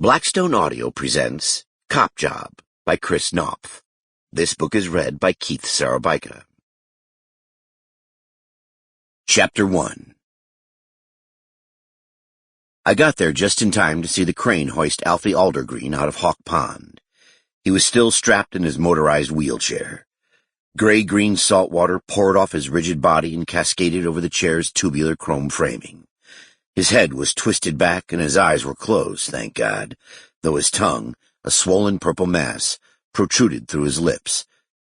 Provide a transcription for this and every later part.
Blackstone Audio presents Cop Job by Chris Knopf. This book is read by Keith Szarabajka. Chapter 1. I got there just in time to see the crane hoist Alfie Aldergreen out of Hawk Pond. He was still strapped in his motorized wheelchair. Gray-green salt water poured off his rigid body and cascaded over the chair's tubular chrome framing. His head was twisted back and his eyes were closed, thank God, though his tongue, a swollen purple mass, protruded through his lips,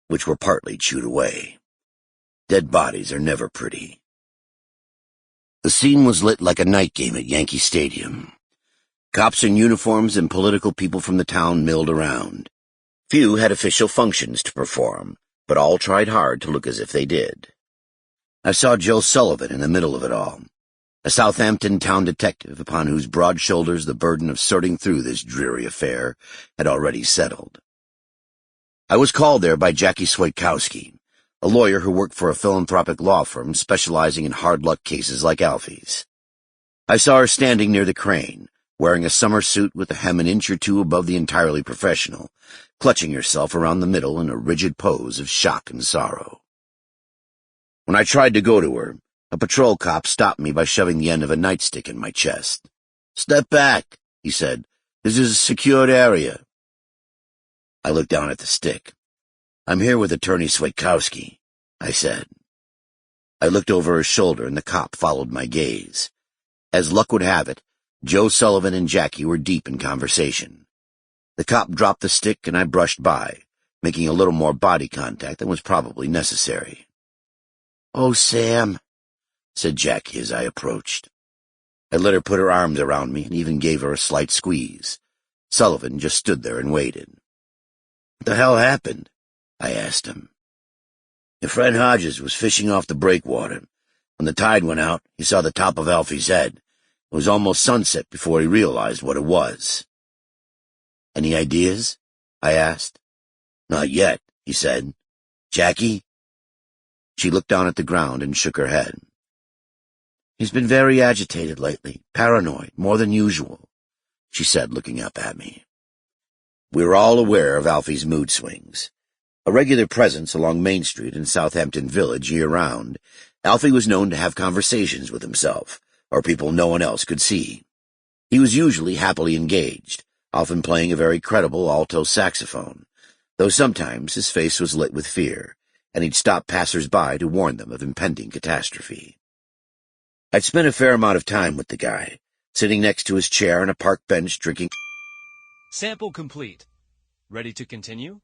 which were partly chewed away. Dead bodies are never pretty. The scene was lit like a night game at Yankee Stadium. Cops in uniforms and political people from the town milled around. Few had official functions to perform, but all tried hard to look as if they did. I saw Joe Sullivan in the middle of it all, a Southampton town detective upon whose broad shoulders the burden of sorting through this dreary affair had already settled. I was called there by Jackie Swaitkowski, a lawyer who worked for a philanthropic law firm specializing in hard-luck cases like Alfie's. I saw her standing near the crane, wearing a summer suit with a hem an inch or two above the entirely professional, clutching herself around the middle in a rigid pose of shock and sorrow. When I tried to go to her, a patrol cop stopped me by shoving the end of a nightstick in my chest. "Step back," he said. "This is a secured area." I looked down at the stick. "I'm here with Attorney Swaitkowski," I said. I looked over his shoulder and the cop followed my gaze. As luck would have it, Joe Sullivan and Jackie were deep in conversation. The cop dropped the stick and I brushed by, making a little more body contact than was probably necessary. "Oh, Sam," said Jackie as I approached. I let her put her arms around me and even gave her a slight squeeze. Sullivan just stood there and waited. "What the hell happened?" I asked him. "Your friend Hodges was fishing off the breakwater. When the tide went out, he saw the top of Alfie's head. It was almost sunset before he realized what it was." "Any ideas?" I asked. "Not yet," he said. "Jackie?" She looked down at the ground and shook her head. "He's been very agitated lately, paranoid, more than usual," she said, looking up at me. We were all aware of Alfie's mood swings. A regular presence along Main Street in Southampton Village year-round, Alfie was known to have conversations with himself, or people no one else could see. He was usually happily engaged, often playing a very credible alto saxophone, though sometimes his face was lit with fear, and he'd stop passers-by to warn them of impending catastrophe. I'd spent a fair amount of time with the guy, sitting next to his chair on a park bench drinking. Sample complete. Ready to continue?